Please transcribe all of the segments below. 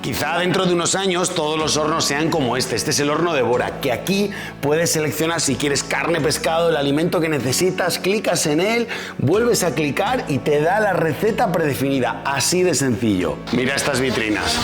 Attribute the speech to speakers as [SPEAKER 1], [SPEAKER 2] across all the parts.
[SPEAKER 1] Quizá dentro de unos años todos los hornos sean como este. Este es el horno de Bora, que aquí puedes seleccionar si quieres carne, pescado, el alimento que necesitas, clicas en él, vuelves a clicar y te da la receta predefinida. Así de sencillo. Mira estas vitrinas.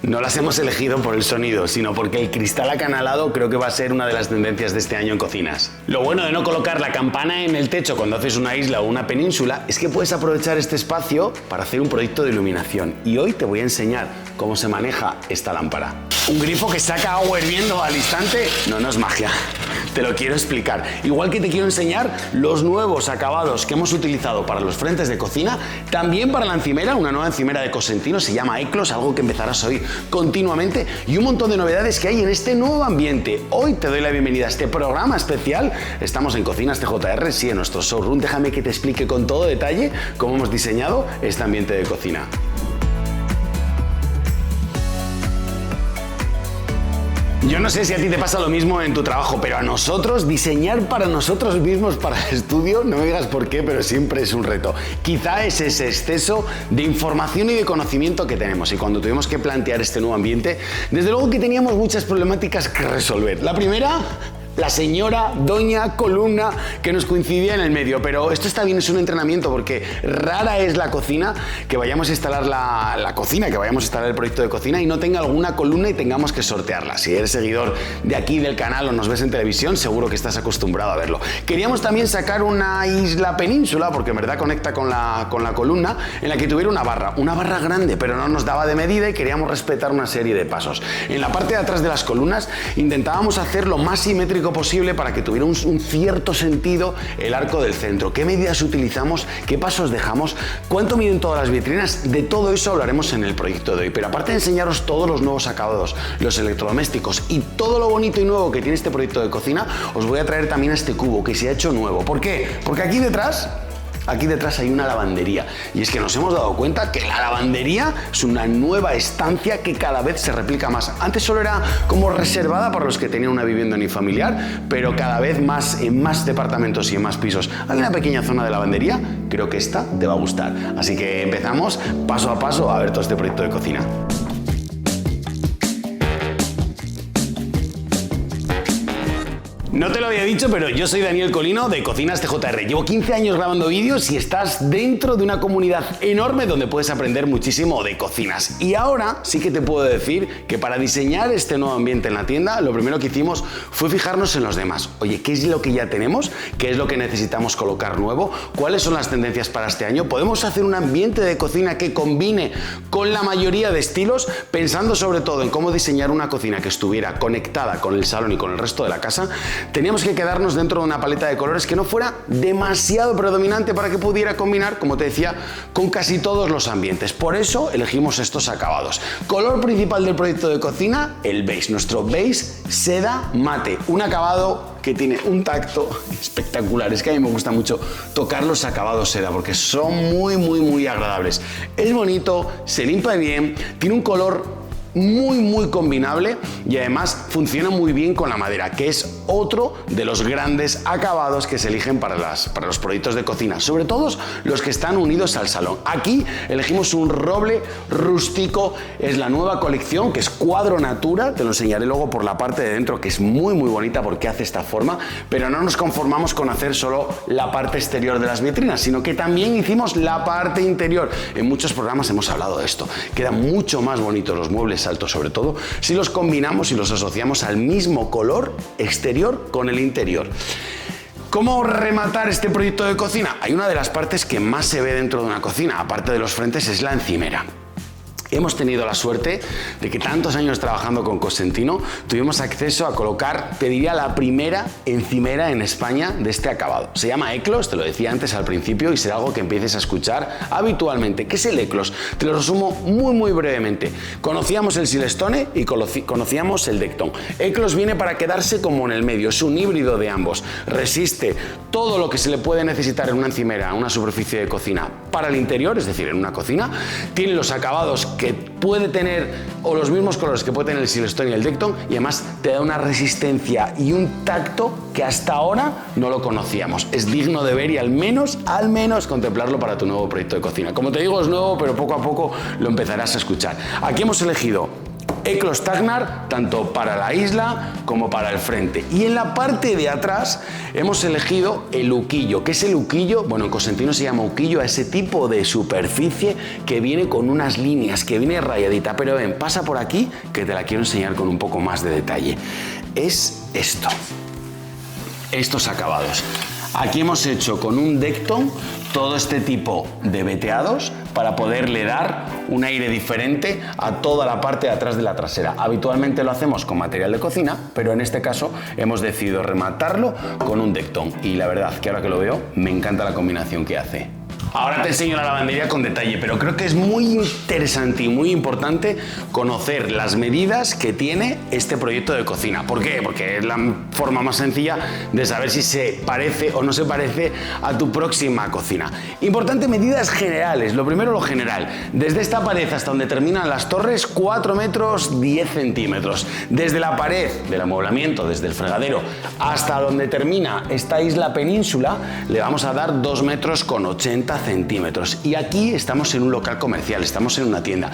[SPEAKER 1] No las hemos elegido por el sonido, sino porque el cristal acanalado creo que va a ser una de las tendencias de este año en cocinas. Lo bueno de no colocar la campana en el techo cuando haces una isla o una península es que puedes aprovechar este espacio para hacer un proyecto de iluminación. Y hoy te voy a enseñar cómo se maneja esta lámpara. Un grifo que saca agua hirviendo al instante no es magia. Te lo quiero explicar. Igual que te quiero enseñar los nuevos acabados que hemos utilizado para los frentes de cocina, también para la encimera, una nueva encimera de Cosentino, se llama Eclos, algo que empezarás a oír continuamente, y un montón de novedades que hay en este nuevo ambiente. Hoy te doy la bienvenida a este programa especial. Estamos en Cocinas TJR, sí, en nuestro showroom. Déjame que te explique con todo detalle cómo hemos diseñado este ambiente de cocina. Yo no sé si a ti te pasa lo mismo en tu trabajo, pero a nosotros, diseñar para nosotros mismos para el estudio, no me digas por qué, pero siempre es un reto. Quizá es ese exceso de información y de conocimiento que tenemos. Y cuando tuvimos que plantear este nuevo ambiente, desde luego que teníamos muchas problemáticas que resolver. La primera, la señora doña columna que nos coincidía en el medio, pero esto está bien, es un entrenamiento, porque rara es la cocina que vayamos a instalar la cocina, que vayamos a instalar el proyecto de cocina y no tenga alguna columna y tengamos que sortearla. Si eres seguidor de aquí del canal o nos ves en televisión, seguro que estás acostumbrado a verlo. Queríamos también sacar una isla península, porque en verdad conecta con la columna, en la que tuviera una barra grande, pero no nos daba de medida y queríamos respetar una serie de pasos. En la parte de atrás de las columnas intentábamos hacer lo más simétrico posible para que tuviera un cierto sentido el arco del centro. ¿Qué medidas utilizamos? ¿Qué pasos dejamos? ¿Cuánto miden todas las vitrinas? De todo eso hablaremos en el proyecto de hoy. Pero aparte de enseñaros todos los nuevos acabados, los electrodomésticos y todo lo bonito y nuevo que tiene este proyecto de cocina, os voy a traer también a este cubo que se ha hecho nuevo. ¿Por qué? Porque aquí detrás hay una lavandería, y es que nos hemos dado cuenta que la lavandería es una nueva estancia que cada vez se replica más. Antes solo era como reservada para los que tenían una vivienda unifamiliar, pero cada vez más en más departamentos y en más pisos hay una pequeña zona de lavandería. Creo que esta te va a gustar, así que empezamos paso a paso a ver todo este proyecto de cocina. No te lo había dicho, pero yo soy Daniel Colino de Cocinas TJR. Llevo 15 años grabando vídeos y estás dentro de una comunidad enorme donde puedes aprender muchísimo de cocinas. Y ahora sí que te puedo decir que para diseñar este nuevo ambiente en la tienda, lo primero que hicimos fue fijarnos en los demás. Oye, ¿qué es lo que ya tenemos? ¿Qué es lo que necesitamos colocar nuevo? ¿Cuáles son las tendencias para este año? ¿Podemos hacer un ambiente de cocina que combine con la mayoría de estilos? Pensando sobre todo en cómo diseñar una cocina que estuviera conectada con el salón y con el resto de la casa, teníamos que quedarnos dentro de una paleta de colores que no fuera demasiado predominante para que pudiera combinar, como te decía, con casi todos los ambientes. Por eso elegimos estos acabados. Color principal del proyecto de cocina, el beige. Nuestro beige seda mate. Un acabado que tiene un tacto espectacular. Es que a mí me gusta mucho tocar los acabados seda porque son muy agradables. Es bonito, se limpia bien, tiene un color muy combinable y además funciona muy bien con la madera, que es otro de los grandes acabados que se eligen para los proyectos de cocina, sobre todo los que están unidos al salón. Aquí elegimos un roble rústico, es la nueva colección, que es Cuadro Natura, te lo enseñaré luego por la parte de dentro, que es muy bonita porque hace esta forma, pero no nos conformamos con hacer solo la parte exterior de las vitrinas, sino que también hicimos la parte interior. En muchos programas hemos hablado de esto, quedan mucho más bonitos los muebles altos, sobre todo si los combinamos y los asociamos al mismo color exterior con el interior. ¿Cómo rematar este proyecto de cocina? Hay una de las partes que más se ve dentro de una cocina, aparte de los frentes, es la encimera. Hemos tenido la suerte de que tantos años trabajando con Cosentino tuvimos acceso a colocar, te diría, la primera encimera en España de este acabado. Se llama Eclos, te lo decía antes al principio, y será algo que empieces a escuchar habitualmente. ¿Qué es el Eclos? Te lo resumo muy brevemente. Conocíamos el Silestone y conocíamos el Decton. Eclos viene para quedarse como en el medio, es un híbrido de ambos. Resiste todo lo que se le puede necesitar en una encimera, una superficie de cocina para el interior, es decir, en una cocina. Tiene los acabados que puede tener, o los mismos colores que puede tener el Silestone y el Decton, y además te da una resistencia y un tacto que hasta ahora no lo conocíamos. Es digno de ver y al menos contemplarlo para tu nuevo proyecto de cocina. Como te digo, es nuevo, pero poco a poco lo empezarás a escuchar. Aquí hemos elegido Eklos Tagnar, tanto para la isla como para el frente. Y en la parte de atrás hemos elegido el uquillo. ¿Qué es el uquillo? Bueno, en Cosentino se llama uquillo a ese tipo de superficie que viene con unas líneas, que viene rayadita. Pero ven, pasa por aquí que te la quiero enseñar con un poco más de detalle. Es esto, estos acabados. Aquí hemos hecho con un Decton todo este tipo de veteados para poderle dar un aire diferente a toda la parte de atrás de la trasera. Habitualmente lo hacemos con material de cocina, pero en este caso hemos decidido rematarlo con un Decton. Y la verdad que ahora que lo veo, me encanta la combinación que hace. Ahora te enseño la lavandería con detalle, pero creo que es muy interesante y muy importante conocer las medidas que tiene este proyecto de cocina. ¿Por qué? Porque es la forma más sencilla de saber si se parece o no se parece a tu próxima cocina. Importante, medidas generales. Lo primero, lo general. Desde esta pared hasta donde terminan las torres, 4 metros 10 centímetros. Desde la pared del amueblamiento, desde el fregadero, hasta donde termina esta isla península, le vamos a dar 2 metros con 80 centímetros. Y aquí estamos en un local comercial, estamos en una tienda.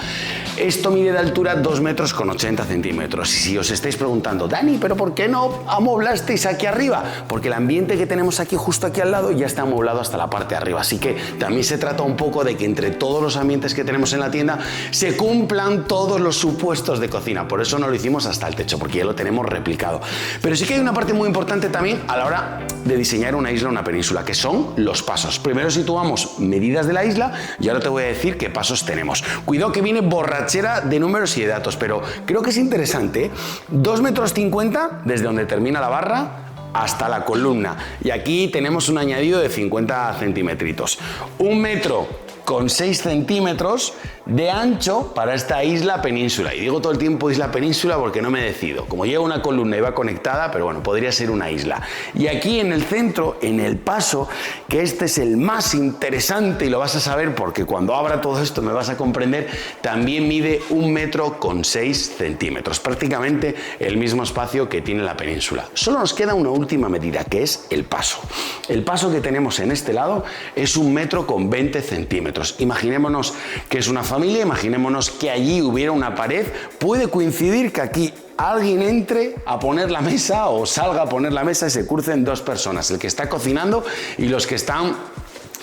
[SPEAKER 1] Esto mide de altura 2 metros con 80 centímetros. Y si os estáis preguntando, Dani, ¿pero por qué no amoblasteis aquí arriba? Porque el ambiente que tenemos aquí, justo aquí al lado, ya está amoblado hasta la parte de arriba. Así que también se trata un poco de que entre todos los ambientes que tenemos en la tienda se cumplan todos los supuestos de cocina. Por eso no lo hicimos hasta el techo, porque ya lo tenemos replicado. Pero sí que hay una parte muy importante también a la hora de diseñar una isla o una península, que son los pasos. Primero situamos medidas de la isla y ahora te voy a decir qué pasos tenemos. Cuidado que viene borrachera de números y de datos, pero creo que es interesante, ¿eh? 2 metros 50 desde donde termina la barra hasta la columna. Y aquí tenemos un añadido de 50 centímetros. 1 metro con 6 centímetros de ancho para esta isla península. Y digo todo el tiempo isla península porque no me decido. Como lleva una columna y va conectada, pero bueno, podría ser una isla. Y aquí en el centro, en el paso, que este es el más interesante y lo vas a saber porque cuando abra todo esto me vas a comprender, también mide 1 metro con 6 centímetros. Prácticamente el mismo espacio que tiene la península. Solo nos queda una última medida, que es el paso. El paso que tenemos en este lado es 1 metro con 20 centímetros. Imaginémonos que es una familia, imaginémonos que allí hubiera una pared, puede coincidir que aquí alguien entre a poner la mesa o salga a poner la mesa y se crucen 2 personas, el que está cocinando y los que están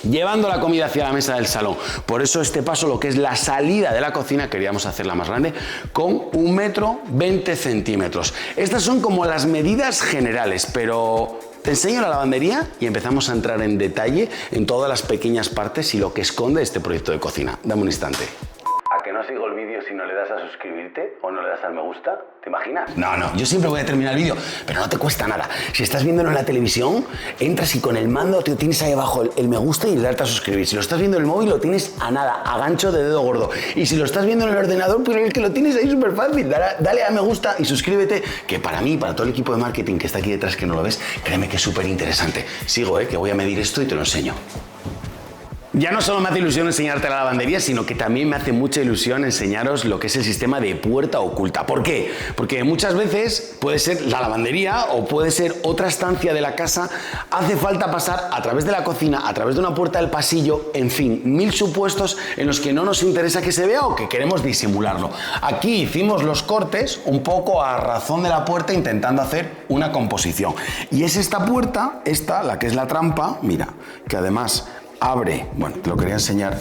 [SPEAKER 1] llevando la comida hacia la mesa del salón. Por eso este paso, lo que es la salida de la cocina, queríamos hacerla más grande, con 1 metro 20 centímetros. Estas son como las medidas generales, pero te enseño la lavandería y empezamos a entrar en detalle en todas las pequeñas partes y lo que esconde este proyecto de cocina. Dame un instante. ¿A que no sigo el vídeo si no le das a suscribirte o no le das al me gusta? ¿Te imaginas? No, yo siempre voy a terminar el vídeo, pero no te cuesta nada. Si estás viéndolo en la televisión, entras y con el mando te tienes ahí abajo el me gusta y le das a suscribir. Si lo estás viendo en el móvil, lo tienes a nada, a gancho de dedo gordo. Y si lo estás viendo en el ordenador, pues es que lo tienes ahí súper fácil. Dale a me gusta y suscríbete, que para mí, para todo el equipo de marketing que está aquí detrás que no lo ves, créeme que es súper interesante. Sigo, que voy a medir esto y te lo enseño. Ya no solo me hace ilusión enseñarte la lavandería, sino que también me hace mucha ilusión enseñaros lo que es el sistema de puerta oculta. ¿Por qué? Porque muchas veces puede ser la lavandería o puede ser otra estancia de la casa, hace falta pasar a través de la cocina, a través de una puerta del pasillo, en fin, 1000 supuestos en los que no nos interesa que se vea o que queremos disimularlo. Aquí hicimos los cortes un poco a razón de la puerta, intentando hacer una composición. Y es esta puerta, la que es la trampa, mira, que además abre, bueno, te lo quería enseñar,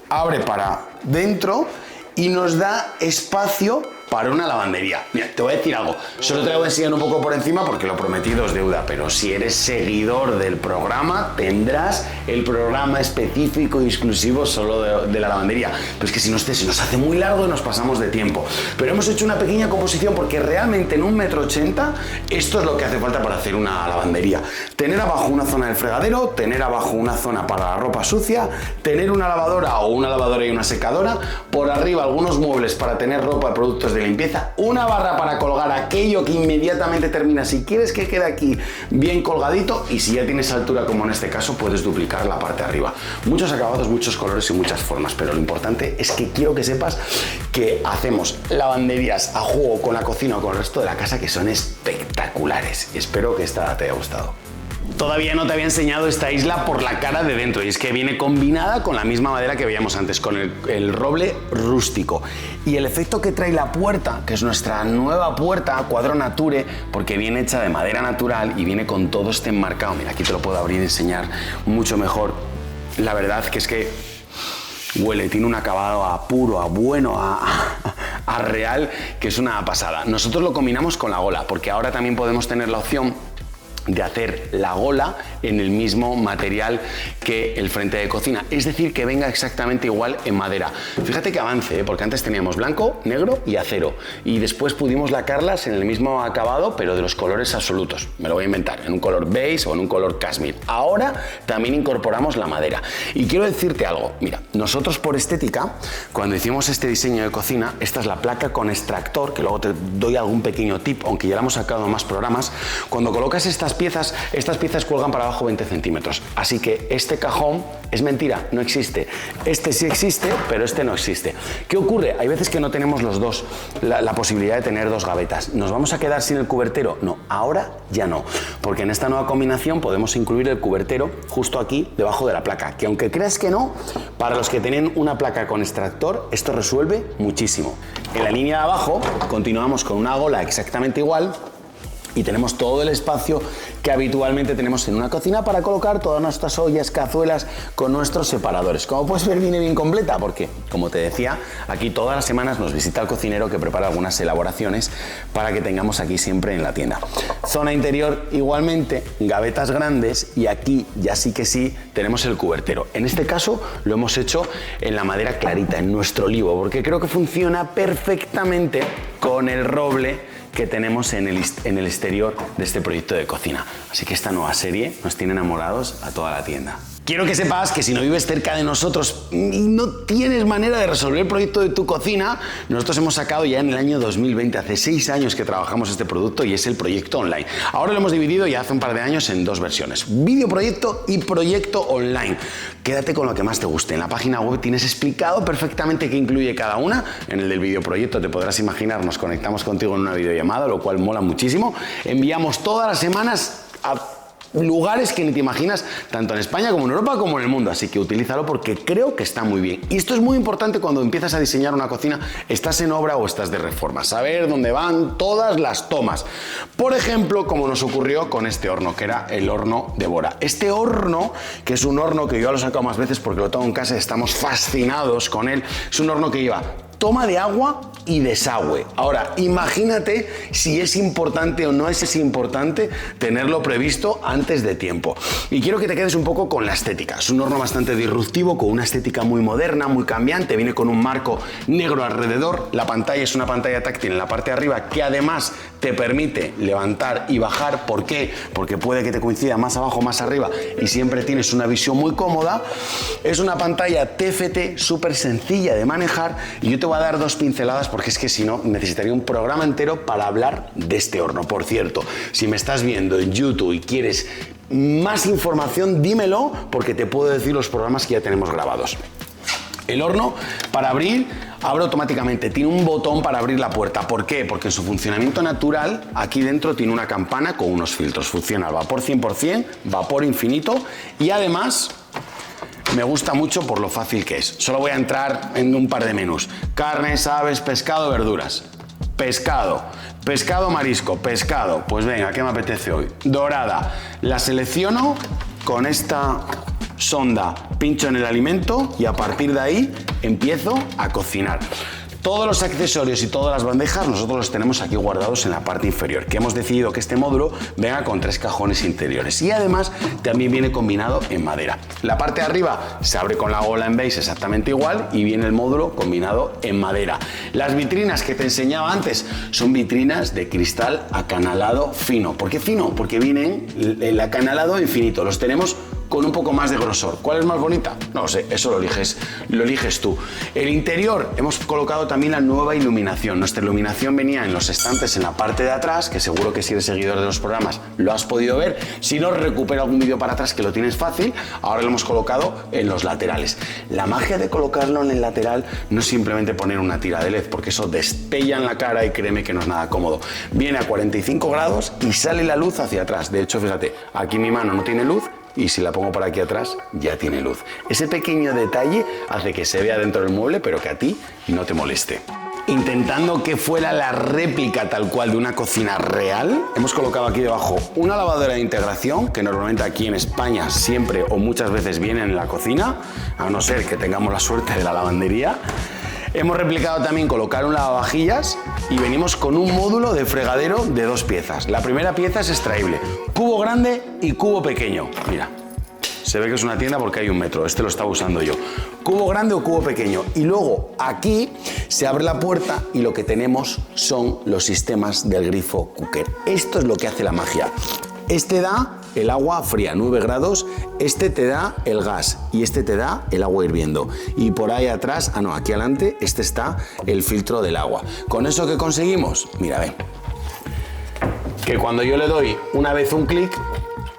[SPEAKER 1] abre para dentro y nos da espacio para una lavandería. Mira, te voy a decir algo, solo te lo voy a enseñar un poco por encima porque lo prometido es deuda, pero si eres seguidor del programa tendrás el programa específico y exclusivo solo de la lavandería. Pero es que si no, se nos hace muy largo y nos pasamos de tiempo. Pero hemos hecho una pequeña composición porque realmente en 1,80 metros esto es lo que hace falta para hacer una lavandería. Tener abajo una zona del fregadero, tener abajo una zona para la ropa sucia, tener una lavadora o una lavadora y una secadora, por arriba algunos muebles para tener ropa, productos de limpieza, una barra para colgar aquello que inmediatamente termina si quieres que quede aquí bien colgadito, y si ya tienes altura como en este caso puedes duplicar la parte de arriba. Muchos acabados, muchos colores y muchas formas, pero lo importante es que quiero que sepas que hacemos lavanderías a juego con la cocina o con el resto de la casa que son espectaculares, y espero que esta te haya gustado. Todavía no te había enseñado esta isla por la cara de dentro, y es que viene combinada con la misma madera que veíamos antes, con el roble rústico. Y el efecto que trae la puerta, que es nuestra nueva puerta Quadro Nature, porque viene hecha de madera natural y viene con todo este enmarcado. Mira, aquí te lo puedo abrir y enseñar mucho mejor. La verdad que es que huele, tiene un acabado a puro, a bueno, a real, que es una pasada. Nosotros lo combinamos con la gola, porque ahora también podemos tener la opción de hacer la gola en el mismo material que el frente de cocina, es decir, que venga exactamente igual en madera. Fíjate que avance, porque antes teníamos blanco, negro y acero, y después pudimos lacarlas en el mismo acabado, pero de los colores absolutos. Me lo voy a inventar, en un color beige o en un color cashmere. Ahora también incorporamos la madera. Y quiero decirte algo, mira, nosotros por estética, cuando hicimos este diseño de cocina, esta es la placa con extractor, que luego te doy algún pequeño tip, aunque ya la hemos sacado en más programas. Cuando colocas estas piezas cuelgan para abajo 20 centímetros. Así que este cajón es mentira, no existe. Este sí existe, pero este no existe. ¿Qué ocurre? Hay veces que no tenemos los dos, la posibilidad de tener dos gavetas. ¿Nos vamos a quedar sin el cubertero? No, ahora ya no. Porque en esta nueva combinación podemos incluir el cubertero justo aquí, debajo de la placa. Que aunque creas que no, para los que tienen una placa con extractor, esto resuelve muchísimo. En la línea de abajo continuamos con una gola exactamente igual, y tenemos todo el espacio que habitualmente tenemos en una cocina para colocar todas nuestras ollas, cazuelas con nuestros separadores. Como puedes ver, viene bien completa porque, como te decía, aquí todas las semanas nos visita el cocinero que prepara algunas elaboraciones para que tengamos aquí siempre en la tienda. Zona interior igualmente, gavetas grandes, y aquí ya sí que sí tenemos el cubertero. En este caso lo hemos hecho en la madera clarita, en nuestro olivo, porque creo que funciona perfectamente con el roble que tenemos en el exterior de este proyecto de cocina. Así que esta nueva serie nos tiene enamorados a toda la tienda. Quiero que sepas que si no vives cerca de nosotros y no tienes manera de resolver el proyecto de tu cocina, nosotros hemos sacado ya en el año 2020, hace 6 años que trabajamos este producto, y es el proyecto online. Ahora lo hemos dividido ya hace un par de años en dos versiones, videoproyecto y proyecto online. Quédate con lo que más te guste. En la página web tienes explicado perfectamente qué incluye cada una. En el del videoproyecto te podrás imaginar, nos conectamos contigo en una videollamada, lo cual mola muchísimo. Enviamos todas las semanas a lugares que ni te imaginas, tanto en España como en Europa como en el mundo, así que utilízalo porque creo que está muy bien. Y esto es muy importante cuando empiezas a diseñar una cocina, estás en obra o estás de reforma, saber dónde van todas las tomas. Por ejemplo, como nos ocurrió con este horno, que era el horno de Bora. Este horno, que es un horno que yo ya lo he sacado más veces porque lo tengo en casa y estamos fascinados con él, es un horno que lleva toma de agua y desagüe. Ahora, imagínate si es importante o no es importante tenerlo previsto antes de tiempo. Y quiero que te quedes un poco con la estética. Es un horno bastante disruptivo, con una estética muy moderna, muy cambiante. Viene con un marco negro alrededor. La pantalla es una pantalla táctil en la parte de arriba que además te permite levantar y bajar. ¿Por qué? Porque puede que te coincida más abajo, más arriba, y siempre tienes una visión muy cómoda. Es una pantalla TFT súper sencilla de manejar, y yo te voy a dar dos pinceladas porque es que si no necesitaría un programa entero para hablar de este horno. Por cierto, si me estás viendo en YouTube y quieres más información, dímelo porque te puedo decir los programas que ya tenemos grabados. El horno, para abrir, abre automáticamente. Tiene un botón para abrir la puerta. ¿Por qué? Porque en su funcionamiento natural, aquí dentro tiene una campana con unos filtros. Funciona al vapor 100%, vapor infinito, y además me gusta mucho por lo fácil que es. Solo voy a entrar en un par de menús. Carnes, aves, pescado, verduras. Pescado, pescado, marisco, pescado. Pues venga, ¿qué me apetece hoy? Dorada. La selecciono con esta sonda, pincho en el alimento y a partir de ahí empiezo a cocinar. Todos los accesorios y todas las bandejas nosotros los tenemos aquí guardados en la parte inferior, que hemos decidido que este módulo venga con 3 cajones interiores, y además también viene combinado en madera. La parte de arriba se abre con la gola en beige exactamente igual y viene el módulo combinado en madera. Las vitrinas que te enseñaba antes son vitrinas de cristal acanalado fino. ¿Por qué fino? Porque vienen el acanalado infinito. Los tenemos con un poco más de grosor. ¿Cuál es más bonita? No lo sé, eso lo eliges tú. El interior, hemos colocado también la nueva iluminación. Nuestra iluminación venía en los estantes en la parte de atrás, que seguro que si eres seguidor de los programas lo has podido ver. Si no, recupera algún vídeo para atrás que lo tienes fácil. Ahora lo hemos colocado en los laterales. La magia de colocarlo en el lateral no es simplemente poner una tira de LED, porque eso destella en la cara y créeme que no es nada cómodo. Viene a 45 grados y sale la luz hacia atrás. De hecho, fíjate, aquí mi mano no tiene luz y si la pongo por aquí atrás ya tiene luz. Ese pequeño detalle hace que se vea dentro del mueble, pero que a ti no te moleste. Intentando que fuera la réplica tal cual de una cocina real, hemos colocado aquí debajo una lavadora de integración, que normalmente aquí en España siempre o muchas veces viene en la cocina, a no ser que tengamos la suerte de la lavandería. Hemos replicado también colocar un lavavajillas y venimos con un módulo de fregadero de 2 piezas. La primera pieza es extraíble, cubo grande y cubo pequeño. Mira, se ve que es una tienda porque hay 1 metro, este lo estaba usando yo. Cubo grande o cubo pequeño. Y luego aquí se abre la puerta y lo que tenemos son los sistemas del grifo cooker. Esto es lo que hace la magia. Este da el agua fría, 9 grados, este te da el gas y este te da el agua hirviendo. Y por ahí atrás, aquí adelante, este está el filtro del agua. ¿Con eso qué conseguimos? Mira, ve. Que cuando yo le doy una vez un clic,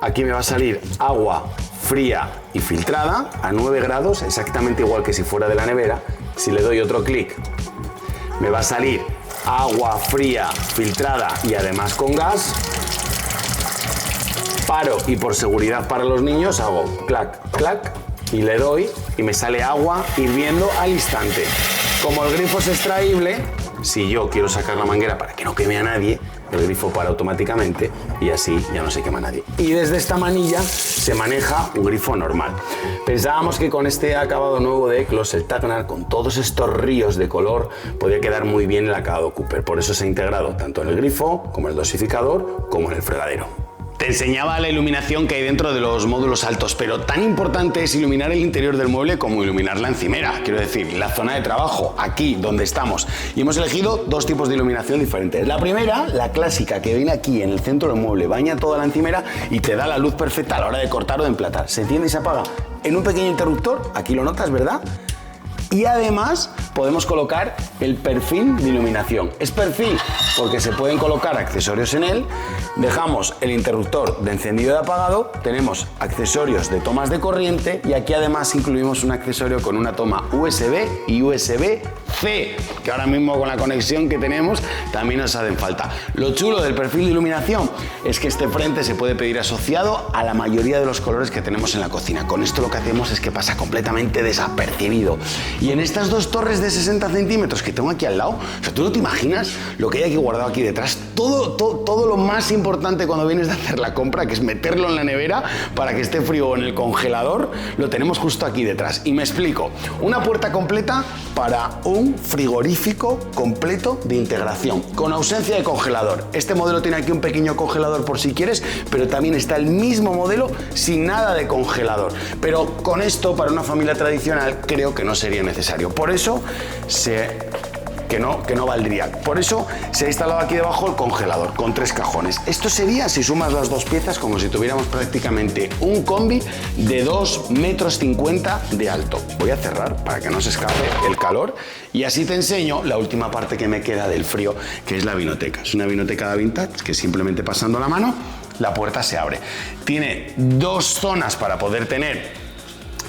[SPEAKER 1] aquí me va a salir agua fría y filtrada a 9 grados, exactamente igual que si fuera de la nevera. Si le doy otro clic, me va a salir agua fría, filtrada y además con gas. Paro y por seguridad para los niños hago clac, clac y le doy y me sale agua hirviendo al instante. Como el grifo es extraíble, si yo quiero sacar la manguera para que no queme a nadie, el grifo para automáticamente y así ya no se quema a nadie. Y desde esta manilla se maneja un grifo normal. Pensábamos que con este acabado nuevo de Eclos, el Tacnar, con todos estos ríos de color, podía quedar muy bien el acabado Cooper. Por eso se ha integrado tanto en el grifo, como en el dosificador, como en el fregadero. Te enseñaba la iluminación que hay dentro de los módulos altos, pero tan importante es iluminar el interior del mueble como iluminar la encimera, quiero decir, la zona de trabajo, aquí donde estamos. Y hemos elegido 2 tipos de iluminación diferentes. La primera, la clásica, que viene aquí en el centro del mueble, baña toda la encimera y te da la luz perfecta a la hora de cortar o de emplatar. Se enciende y se apaga en un pequeño interruptor, aquí lo notas, ¿verdad? Y además podemos colocar el perfil de iluminación. Es perfil porque se pueden colocar accesorios en él. Dejamos el interruptor de encendido y de apagado, tenemos accesorios de tomas de corriente y aquí además incluimos un accesorio con una toma USB y USB-C, que ahora mismo con la conexión que tenemos también nos hacen falta. Lo chulo del perfil de iluminación es que este frente se puede pedir asociado a la mayoría de los colores que tenemos en la cocina. Con esto lo que hacemos es que pasa completamente desapercibido. Y en estas 2 torres de 60 centímetros que tengo aquí al lado, o sea, tú no te imaginas lo que hay aquí guardado aquí detrás. Todo lo más importante cuando vienes de hacer la compra, que es meterlo en la nevera para que esté frío o en el congelador, lo tenemos justo aquí detrás. Y me explico. Una puerta completa para un frigorífico completo de integración, con ausencia de congelador. Este modelo tiene aquí un pequeño congelador por si quieres, pero también está el mismo modelo sin nada de congelador. Pero con esto, para una familia tradicional, creo que no sería necesario. Por eso que no valdría. Por eso se ha instalado aquí debajo el congelador con 3 cajones. Esto sería, si sumas las 2 piezas, como si tuviéramos prácticamente un combi de 2,50 metros de alto. Voy a cerrar para que no se escape el calor y así te enseño la última parte que me queda del frío, que es la vinoteca. Es una vinoteca de vintage que simplemente pasando la mano la puerta se abre. Tiene 2 zonas para poder tener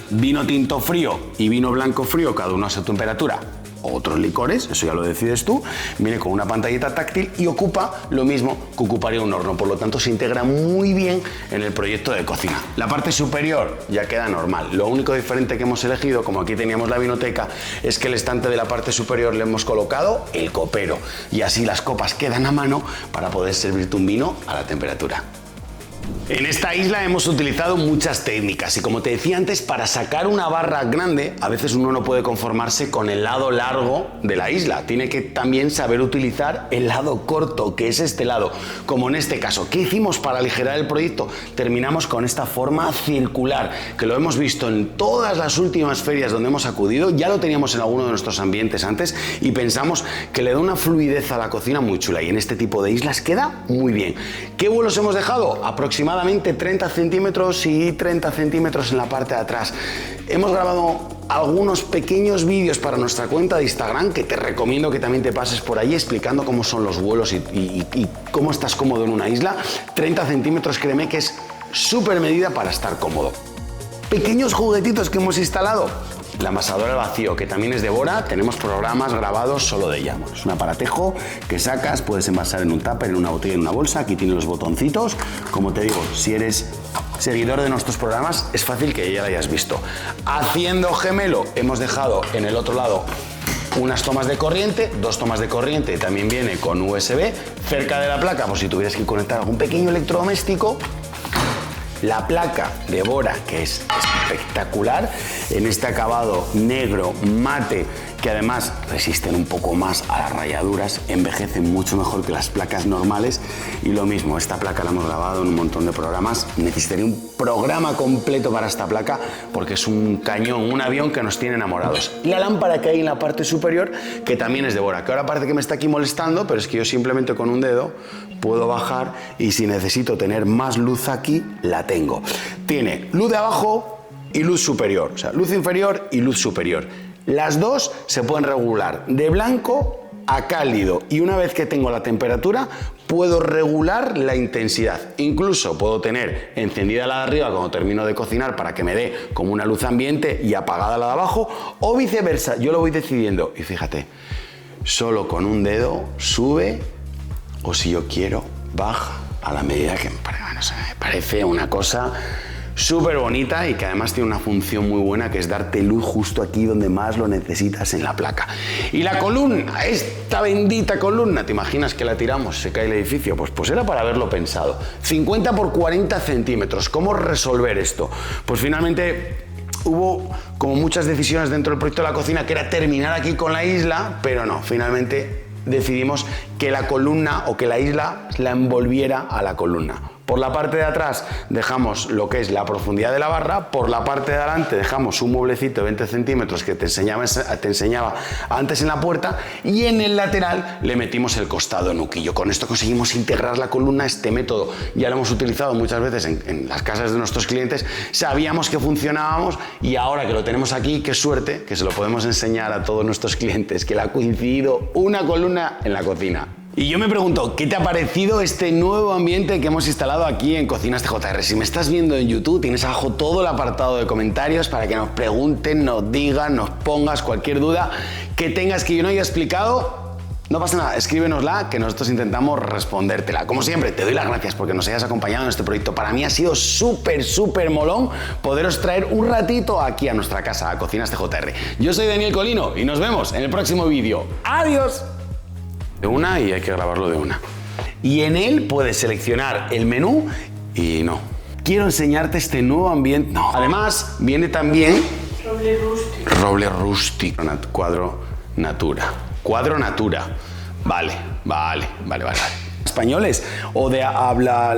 [SPEAKER 1] vino tinto frío y vino blanco frío, cada uno a su temperatura. Otros licores, eso ya lo decides tú. Viene con una pantallita táctil y ocupa lo mismo que ocuparía un horno, por lo tanto se integra muy bien en el proyecto de cocina. La parte superior ya queda normal. Lo único diferente que hemos elegido, como aquí teníamos la vinoteca, es que el estante de la parte superior le hemos colocado el copero y así las copas quedan a mano para poder servirte un vino a la temperatura. En esta isla hemos utilizado muchas técnicas y como te decía antes, para sacar una barra grande a veces uno no puede conformarse con el lado largo de la isla, tiene que también saber utilizar el lado corto, que es este lado, como en este caso. ¿Qué hicimos para aligerar el proyecto? Terminamos con esta forma circular, que lo hemos visto en todas las últimas ferias donde hemos acudido, ya lo teníamos en alguno de nuestros ambientes antes y pensamos que le da una fluidez a la cocina muy chula y en este tipo de islas queda muy bien. ¿Qué vuelos hemos dejado? Aproximadamente aproximadamente 30 centímetros y 30 centímetros en la parte de atrás. Hemos grabado algunos pequeños vídeos para nuestra cuenta de Instagram que te recomiendo que también te pases por ahí explicando cómo son los vuelos y cómo estás cómodo en una isla. 30 centímetros, créeme que es súper medida para estar cómodo. Pequeños juguetitos que hemos instalado. La amasadora al vacío, que también es de Bora, tenemos programas grabados solo de ella. Es un aparatejo que sacas, puedes envasar en un tupper, en una botella, en una bolsa. Aquí tiene los botoncitos. Como te digo, si eres seguidor de nuestros programas, es fácil que ya la hayas visto. Haciendo gemelo, hemos dejado en el otro lado unas tomas de corriente, 2 tomas de corriente, también viene con USB. Cerca de la placa, por si tuvieras que conectar algún pequeño electrodoméstico. La placa de Bora, que es espectacular, en este acabado negro mate, que además resisten un poco más a las rayaduras, envejecen mucho mejor que las placas normales. Y lo mismo, esta placa la hemos grabado en un montón de programas. Necesitaría un programa completo para esta placa porque es un cañón, un avión que nos tiene enamorados. Y la lámpara que hay en la parte superior, que también es de Bora, que ahora parece que me está aquí molestando, pero es que yo simplemente con un dedo puedo bajar y si necesito tener más luz aquí, la tengo. Tiene luz de abajo y luz superior, o sea, luz inferior y luz superior. Las dos se pueden regular de blanco a cálido y una vez que tengo la temperatura puedo regular la intensidad. Incluso puedo tener encendida la de arriba cuando termino de cocinar para que me dé como una luz ambiente y apagada la de abajo o viceversa. Yo lo voy decidiendo y fíjate, solo con un dedo sube o si yo quiero baja a la medida que me parece una cosa súper bonita y que además tiene una función muy buena que es darte luz justo aquí donde más lo necesitas en la placa. Y la columna, esta bendita columna, ¿te imaginas que la tiramos, se cae el edificio? Pues era para haberlo pensado. 50 por 40 centímetros. ¿Cómo resolver esto? Pues finalmente hubo como muchas decisiones dentro del proyecto de la cocina que era terminar aquí con la isla, pero no, finalmente decidimos que la columna o que la isla la envolviera a la columna. Por la parte de atrás dejamos lo que es la profundidad de la barra, por la parte de adelante dejamos un mueblecito de 20 centímetros que te enseñaba antes en la puerta y en el lateral le metimos el costado nuquillo. Con esto conseguimos integrar la columna. Este método ya lo hemos utilizado muchas veces en las casas de nuestros clientes, sabíamos que funcionábamos y ahora que lo tenemos aquí, qué suerte que se lo podemos enseñar a todos nuestros clientes, que le ha coincidido una columna en la cocina. Y yo me pregunto, ¿qué te ha parecido este nuevo ambiente que hemos instalado aquí en Cocinas TJR? Si me estás viendo en YouTube, tienes abajo todo el apartado de comentarios para que nos pregunten, nos digan, nos pongas cualquier duda que tengas que yo no haya explicado. No pasa nada, escríbenosla que nosotros intentamos respondértela. Como siempre, te doy las gracias porque nos hayas acompañado en este proyecto. Para mí ha sido súper molón poderos traer un ratito aquí a nuestra casa, a Cocinas TJR. Yo soy Daniel Colino y nos vemos en el próximo vídeo. ¡Adiós! De una y hay que grabarlo de una. Y en él puedes seleccionar el menú y no. Quiero enseñarte este nuevo ambiente. No. Además, viene también
[SPEAKER 2] roble rústico.
[SPEAKER 1] Roble rústico. Cuadro Natura. Cuadro Natura. Vale. ¿Españoles o de habla?